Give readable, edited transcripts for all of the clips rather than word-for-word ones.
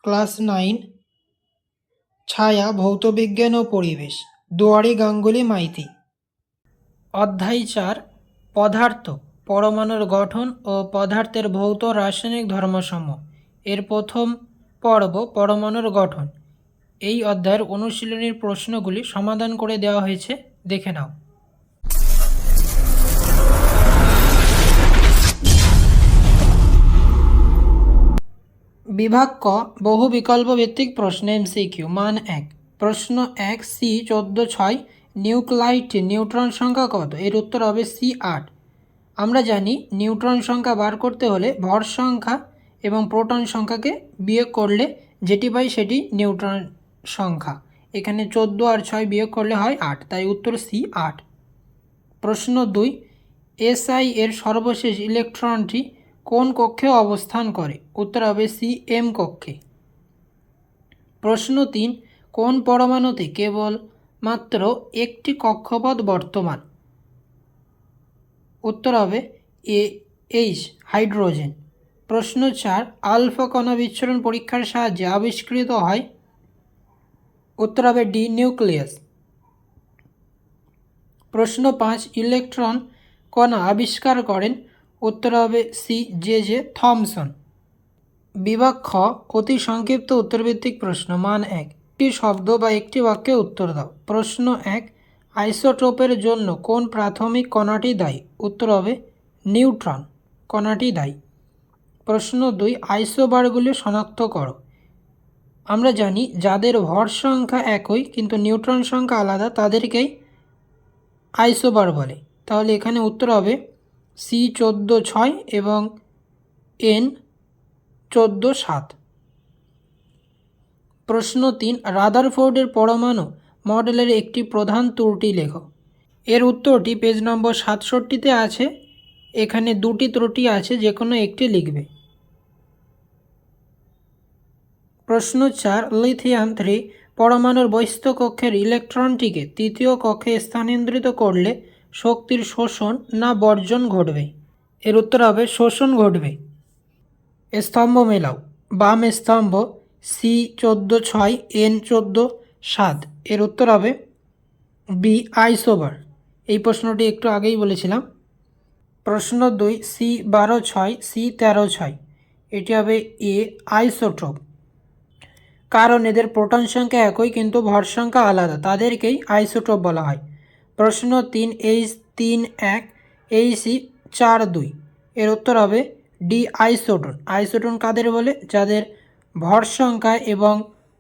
Class 9, ছায়া, ভৌতবিজ্ঞান ও পরিবেশ, দুয়ারি গাঙ্গুলি মাইতি। অধ্যায় 4, পদার্থ, পরমাণুর গঠন ও পদার্থের ভৌত রাসায়নিক ধর্মসমূহ। এর প্রথম পর্ব পরমাণুর গঠন। এই অধ্যায়ের অনুশীলনীর প্রশ্নগুলি সমাধান করে দেওয়া হয়েছে, দেখে নাও। বিভাগ ক, বহু বিকল্প ভিত্তিক প্রশ্ন এমসিকিউ। মান 1। প্রশ্ন 1, C14-6 নিউক্লাইড নিউট্রন সংখ্যা কত? এর উত্তর হবে C8। আমরা জানি নিউট্রন সংখ্যা বার করতে হলে ভর সংখ্যা এবং প্রোটন সংখ্যাকে বিয়োগ করলে যেটি পাই সেটি নিউট্রন সংখ্যা। এখানে 14 আর 6 বিয়োগ করলে হয় 8, তাই উত্তর C8। প্রশ্ন 2, SI এর সর্বশেষ ইলেকট্রনটি কোন কক্ষে অবস্থান করে? উত্তর হবে CM কক্ষে। প্রশ্ন 3, কোন পরমাণুতে কেবল মাত্র একটি কক্ষপথ বর্তমান? উত্তর হবে H, হাইড্রোজেন। প্রশ্ন 4, আলফা কণা বিচ্ছুরণ পরীক্ষার সাহায্যে আবিষ্কৃত হয়? উত্তর হবে D, নিউক্লিয়াস। প্রশ্ন 5, ইলেকট্রন কণা আবিষ্কার করেন? উত্তর হবে C, J থমসন। বিভাগ খ, অতি সংক্ষিপ্ত উত্তরভিত্তিক প্রশ্ন। মান 1। একটি শব্দ বা একটি বাক্যে উত্তর দাও। প্রশ্ন 1, আইসোটোপের জন্য কোন প্রাথমিক কণাটি দায়ী? উত্তর হবে নিউট্রন কণাটি দায়ী। প্রশ্ন 2, আইসোবারগুলি শনাক্ত করো। আমরা জানি যাদের ভর সংখ্যা একই কিন্তু নিউট্রন সংখ্যা আলাদা তাদেরকেই আইসোবার বলে। তাহলে এখানে উত্তর হবে C14-6 এবং N14-7। প্রশ্ন 3, রাদারফোর্ডের পরমাণু মডেলের একটি প্রধান ত্রুটি লেখো। এর উত্তরটি পেজ নম্বর 67-তে আছে। এখানে দুটি ত্রুটি আছে, যে কোনো একটি লিখবে। প্রশ্ন 4, লিথিয়াম 3 পরমাণুর বহিস্থ কক্ষের ইলেকট্রনটিকে তৃতীয় কক্ষে স্থানান্তরিত করলে শক্তির শোষণ না বর্জন ঘটবে? এর উত্তর হবে শোষণ ঘটবে। স্তম্ভ মেলাও। বাম স্তম্ভ C14-6 N14-7। এর উত্তর হবে B, আইসোবার। এই প্রশ্নটি একটু আগেই বলেছিলাম। প্রশ্ন 2, C12-6 C13-6 এটি হবে A, আইসোটোপ। কারণ এদের প্রোটন সংখ্যা একই কিন্তু ভর সংখ্যা আলাদা, তাদেরকেই আইসোটোপ বলা হয়। প্রশ্ন 3, H31 Ac42 এর উত্তর হবে D, আইসোটোন। আইসোটোন কাদের বলে? যাদের ভর সংখ্যা এবং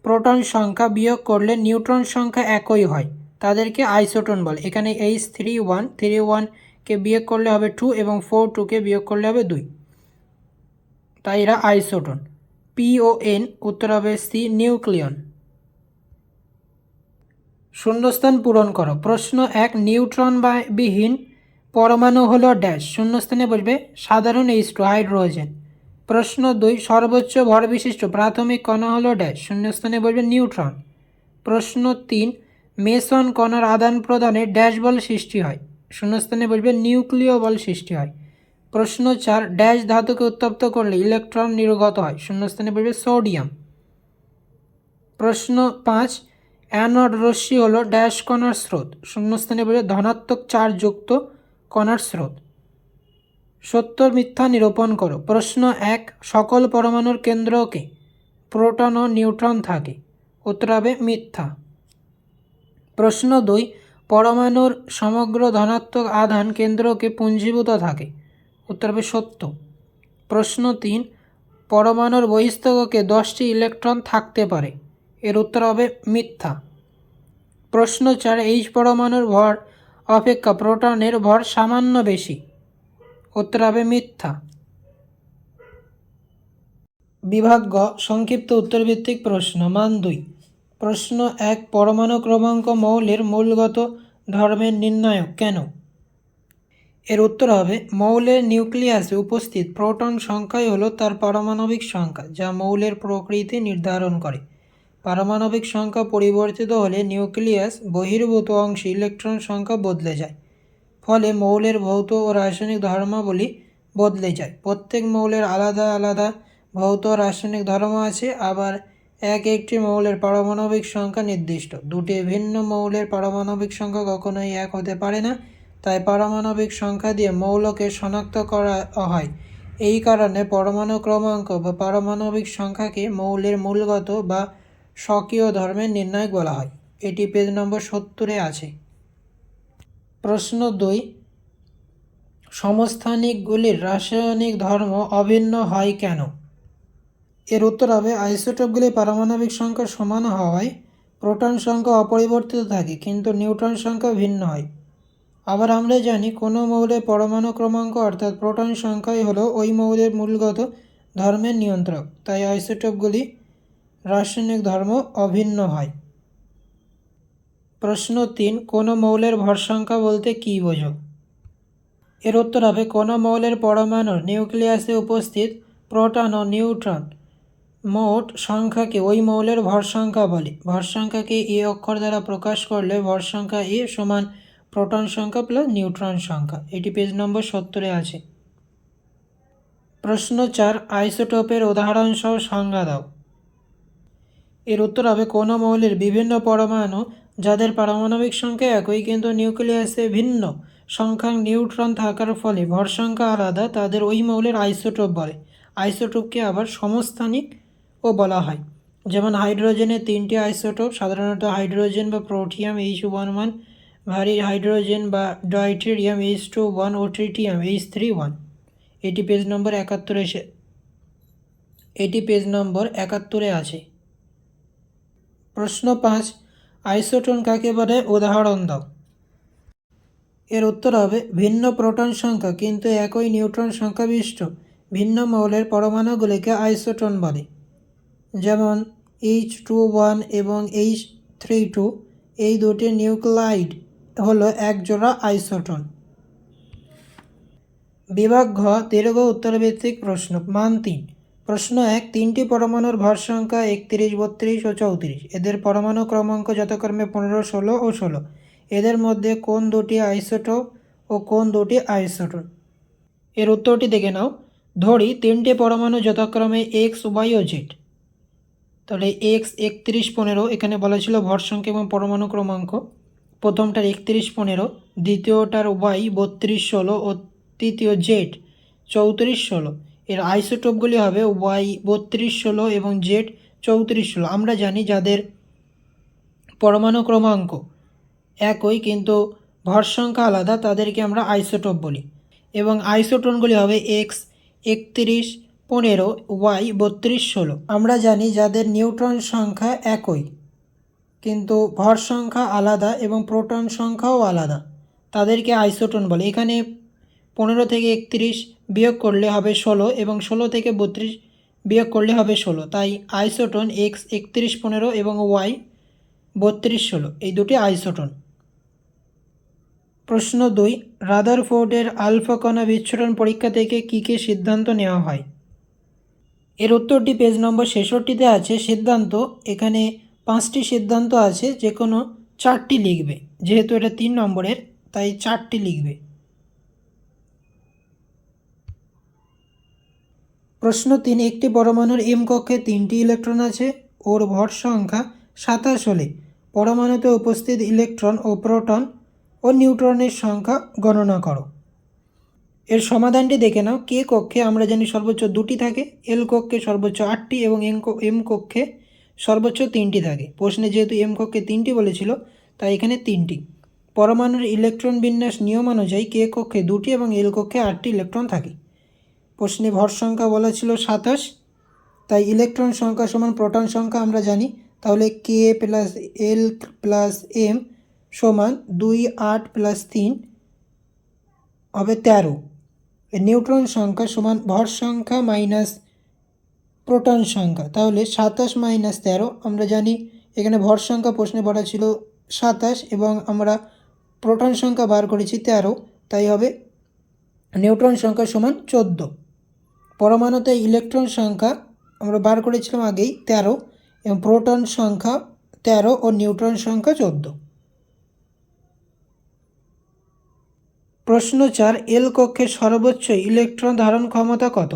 প্রোটন সংখ্যা বিয়োগ করলে নিউট্রন সংখ্যা একই হয়, তাদেরকে আইসোটোন বলে। এখানে H31কে বিয়োগ করলে হবে 2 এবং 42কে বিয়োগ করলে হবে 2, তাই এরা আইসোটোন। PON উত্তর হবে C, নিউক্লিয়ন। শূন্যস্থান পূরণ করো। প্রশ্ন 1, নিউট্রন বিহীন পরমাণু হলো ড্যাশ। শূন্যস্থানে বলবে সাধারণ H2, হাইড্রোজেন। প্রশ্ন 2, সর্বোচ্চ ভর বিশিষ্ট প্রাথমিক কণা হলো ড্যাশ। শূন্যস্থানে বলবে নিউট্রন। প্রশ্ন 3, মেসন কণার আদান প্রদানে ড্যাশ বল সৃষ্টি হয়। শূন্যস্থানে বলবে নিউক্লিয় বল সৃষ্টি হয়। প্রশ্ন 4, ড্যাশ ধাতুকে উত্তপ্ত করলে ইলেকট্রন নির্গত হয়। শূন্যস্থানে বলবে সোডিয়াম। প্রশ্ন 5, অ্যানোড রশ্মি হলো ড্যাশ কণার স্রোত। শূন্যস্থানে বলবে ধনাত্মক চার্জযুক্ত কণার স্রোত। সত্য মিথ্যা নিরূপণ করো। প্রশ্ন 1, সকল পরমাণুর কেন্দ্রকে প্রোটন ও নিউট্রন থাকে। উত্তর হবে মিথ্যা। প্রশ্ন 2, পরমাণুর সমগ্র ধনাত্মক আধান কেন্দ্রকে পুঞ্জীভূত থাকে। উত্তর হবে সত্য। প্রশ্ন 3, পরমাণুর বহিস্থ কক্ষে 10টি ইলেকট্রন থাকতে পারে। এর উত্তর হবে মিথ্যা। প্রশ্ন 4, H পরমাণুর ভর অপেক্ষা প্রোটনের ভর সামান্য বেশি। উত্তর হবে মিথ্যা। বিভাগ গ, সংক্ষিপ্ত উত্তরভিত্তিক প্রশ্ন। মান 2। প্রশ্ন 1, পরমাণু ক্রমাঙ্ক মৌলের মূলগত ধর্মের নির্ণায়ক কেন? এর উত্তর হবে মৌলের নিউক্লিয়াসে উপস্থিত প্রোটন সংখ্যাই হলো তার পারমাণবিক সংখ্যা, যা মৌলের প্রকৃতি নির্ধারণ করে। পারমাণবিক সংখ্যা পরিবর্তিত হলে নিউক্লিয়াস বহির্ভূত অংশে ইলেকট্রন সংখ্যা বদলে যায়, ফলে মৌলের ভৌত ও রাসায়নিক ধর্মাবলী বদলে যায়। প্রত্যেক মৌলের আলাদা আলাদা ভৌত রাসায়নিক ধর্ম আছে, আবার একটি মৌলের পারমাণবিক সংখ্যা নির্দিষ্ট। দুটি ভিন্ন মৌলের পারমাণবিক সংখ্যা কখনোই এক হতে পারে না, তাই পারমাণবিক সংখ্যা দিয়ে মৌলকে শনাক্ত করা হয়। এই কারণে পরমাণু ক্রমাঙ্ক বা পারমাণবিক সংখ্যাকে মৌলের মূলগত বা স্বকীয় ধর্মের নির্ণায়ক বলা হয়। এটি পেজ নম্বর 70-এ আছে। প্রশ্ন 2, সমস্থানিকগুলির রাসায়নিক ধর্ম অভিন্ন হয় কেন? এর উত্তর হবে আইসোটোপগুলি পারমাণবিক সংখ্যা সমান হওয়ায় প্রোটন সংখ্যা অপরিবর্তিত থাকে, কিন্তু নিউট্রন সংখ্যা ভিন্ন হয়। আবার আমরা জানি কোনো মৌলের পরমাণু ক্রমাঙ্ক অর্থাৎ প্রোটন সংখ্যাই হলো ওই মৌলের মূলগত ধর্মের নিয়ন্ত্রক, তাই আইসোটোপগুলি রাসায়নিক ধর্ম অভিন্ন হয়। প্রশ্ন 3, কোনো মৌলের ভর সংখ্যা বলতে কী বোঝো? এর উত্তর হবে কোনো মৌলের পরমাণুর নিউক্লিয়াসে উপস্থিত প্রোটন ও নিউট্রন মোট সংখ্যাকে ওই মৌলের ভর সংখ্যা বলে। ভর সংখ্যাকে এ অক্ষর দ্বারা প্রকাশ করলে ভর সংখ্যা এ সমান প্রোটন সংখ্যা প্লাস নিউট্রন সংখ্যা। এটি পেজ নম্বর 70-এ আছে। প্রশ্ন 4, আইসোটোপের উদাহরণ সহ সংজ্ঞা দাও। এর উত্তর হবে কোনো মৌলের বিভিন্ন পরমাণু যাদের পারমাণবিক সংখ্যা একই কিন্তু নিউক্লিয়াসে ভিন্ন সংখ্যক নিউট্রন থাকার ফলে ভর সংখ্যা আলাদা, তাদের ওই মৌলের আইসোটোপ বলে। আইসোটোপকে আবার সমস্থানিকও বলা হয়। যেমন হাইড্রোজেনের 3টি আইসোটোপ, সাধারণত হাইড্রোজেন বা প্রোটিয়াম H11, ভারী হাইড্রোজেন বা ডয়টেরিয়াম H21 ও ট্রিটিয়াম H31। এটি পেজ নম্বর 71-এ আছে। প্রশ্ন 5, আইসোটোন কাকে বলে উদাহরণ দাও। এর উত্তর হবে ভিন্ন প্রোটন সংখ্যা কিন্তু একই নিউট্রন সংখ্যা বিশিষ্ট ভিন্ন মৌলের পরমাণুগুলিকে আইসোটোন বলে। যেমন H21 এবং H32, এই দুটি নিউক্লাইড হলো একজোড়া আইসোটোন। বিভাগ ঘ, দীর্ঘ উত্তরভিত্তিক প্রশ্ন। মান 3। প্রশ্ন 1, 3টি পরমাণুর ভর সংখ্যা 31, 32 ও 34। এদের পরমাণু ক্রমাঙ্ক যথাক্রমে 15, 16 ও 16। এদের মধ্যে কোন দুটি আইসোটোপ ও কোন দুটি আইসোটোন? এর উত্তরটি দেখে নাও। ধরি 3টে পরমাণু যথাক্রমে X, Y ও Z। তাহলে X 31, 15, এখানে বলা ছিল ভর সংখ্যা এবং পরমাণু ক্রমাঙ্ক। প্রথমটার 31, 15, দ্বিতীয়টার Y 32, 16 ও তৃতীয় Z 34, 16। এর আইসোটোপগুলি হবে Y 32, 16 এবং Z 34, 16। আমরা জানি যাদের পরমাণু ক্রমাঙ্ক একই কিন্তু ভর সংখ্যা আলাদা তাদেরকে আমরা আইসোটোপ বলি। এবং আইসোটোনগুলি হবে X 31, 15, Y 32, 16। আমরা জানি যাদের নিউট্রন সংখ্যা একই কিন্তু ভর সংখ্যা আলাদা এবং প্রোটন সংখ্যাও আলাদা তাদেরকে আইসোটোন বলে। এখানে 15 থেকে 31 বিয়োগ করলে হবে 16 এবং 16 থেকে 32 বিয়োগ করলে হবে 16। তাই আইসোটোন X 31, 15 এবং Y 32, 16 এই দুটি আইসোটোন। প্রশ্ন 2, রাদারফোর্ডের আলফা কণা বিচ্ছুরণ পরীক্ষা থেকে কী সিদ্ধান্ত নেওয়া হয়? এর উত্তরটি পেজ নম্বর 66-তে আছে। সিদ্ধান্ত, এখানে 5টি সিদ্ধান্ত আছে, যে কোনো 4টি লিখবে। যেহেতু এটা 3 নম্বরের তাই 4টি লিখবে। প্রশ্ন 3, একটি পরমাণুর M কক্ষে 3টি ইলেকট্রন আছে, ওর ভর সংখ্যা 27 হলে পরমাণুতে উপস্থিত ইলেকট্রন ও প্রোটন ও নিউট্রনের সংখ্যা গণনা করো। এর সমাধানটি দেখে নাও। কে কক্ষে আমরা জানি সর্বোচ্চ 2টি থাকে, এল কক্ষে সর্বোচ্চ 8টি এবং এম কক্ষে সর্বোচ্চ 3টি থাকে। প্রশ্নে যেহেতু এম কক্ষে 3টি বলেছিল তাই এখানে 3টি। পরমাণুর ইলেকট্রন বিন্যাস নিয়ম অনুযায়ী কে কক্ষে 2টি এবং এল কক্ষে 8টি ইলেকট্রন থাকে। প্রশ্নে ভর সংখ্যা বলা ছিল 27, তাই ইলেকট্রন সংখ্যা সমান প্রোটন সংখ্যা আমরা জানি। তাহলে k plus L plus M সমান 2, 8 প্লাস 3 হবে 13। নিউট্রন সংখ্যা সমান ভর সংখ্যা মাইনাস প্রোটন সংখ্যা। তাহলে 27 মাইনাস 13, আমরা জানি এখানে ভর সংখ্যা প্রশ্নে বলা ছিল 27 এবং আমরা প্রোটন সংখ্যা বার করেছি 13, তাই হবে নিউট্রন সংখ্যা সমান 14। পরমাণুতে ইলেকট্রন সংখ্যা আমরা বার করেছিলাম আগেই 13 এবং প্রোটন সংখ্যা 13 ও নিউট্রন সংখ্যা 14। প্রশ্ন 4, এল কক্ষের সর্বোচ্চ ইলেকট্রন ধারণ ক্ষমতা কত?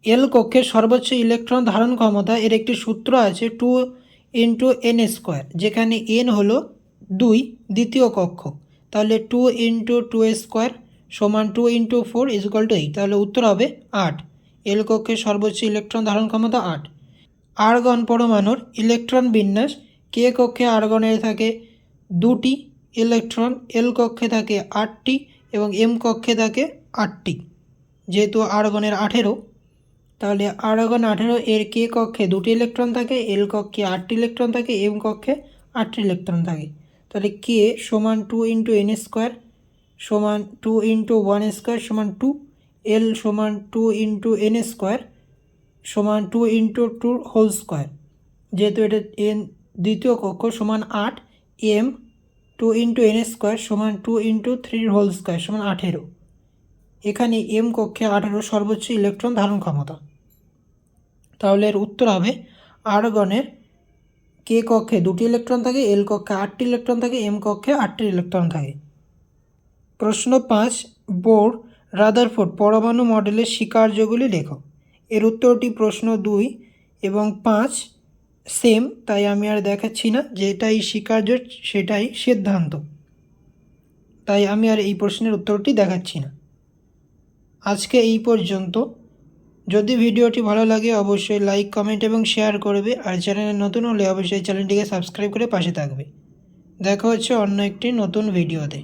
এল কক্ষের সর্বোচ্চ ইলেকট্রন ধারণ ক্ষমতা এর একটি সূত্র আছে 2 × n², যেখানে n হলো 2 দ্বিতীয় কক্ষ। তাহলে 2 × 2² সমান 2 × 4 = 8। তাহলে উত্তর হবে 8। এল কক্ষের সর্বোচ্চ ইলেকট্রন ধারণ ক্ষমতা 8। আর্গন পরমাণুর ইলেকট্রন বিন্যাস। কে কক্ষে আর্গনের থাকে 2টি ইলেকট্রন, এল কক্ষে থাকে 8টি এবং এম কক্ষে থাকে 8টি। যেহেতু আর্গনের 18, তাহলে আর্গন 18 এর কে কক্ষে 2টি ইলেকট্রন থাকে, এল কক্ষে 8টি ইলেকট্রন থাকে, এম কক্ষে 8টি ইলেকট্রন থাকে। তাহলে কে সমান 2 × n² সমান 2 × 1² সমান 2, এল সমান 2 × n² সমান 2 × 2² যেহেতু এটা এন দ্বিতীয় কক্ষ সমান 8, এম 2 × n² সমান 2 × 3² সমান 18। এখানে এম কক্ষে 18 সর্বোচ্চ ইলেকট্রন ধারণ ক্ষমতা। তাহলে এর উত্তর হবে আর্গনের কে কক্ষে 2টি ইলেকট্রন থাকে, এল কক্ষে 8টি ইলেকট্রন থাকে, এম কক্ষে 8টি ইলেকট্রন থাকে। প্রশ্ন 5, বোর রাদারফোর্ড পরমাণু মডেলের স্বীকার্যগুলি লেখো। এর উত্তরটি প্রশ্ন 2 এবং 5 সেম, তাই আমি আর দেখাচ্ছি না। যেটাই স্বীকার্য সেটাই সিদ্ধান্ত, তাই আমি আর এই প্রশ্নের উত্তরটি দেখাচ্ছি না। আজকে এই পর্যন্ত। যদি ভিডিওটি ভালো লাগে অবশ্যই লাইক, কমেন্ট এবং শেয়ার করবে। আর চ্যানেলে নতুন হলে অবশ্যই চ্যানেলটিকে সাবস্ক্রাইব করে পাশে থাকবে। দেখা হচ্ছে অন্য একটি নতুন ভিডিওতে।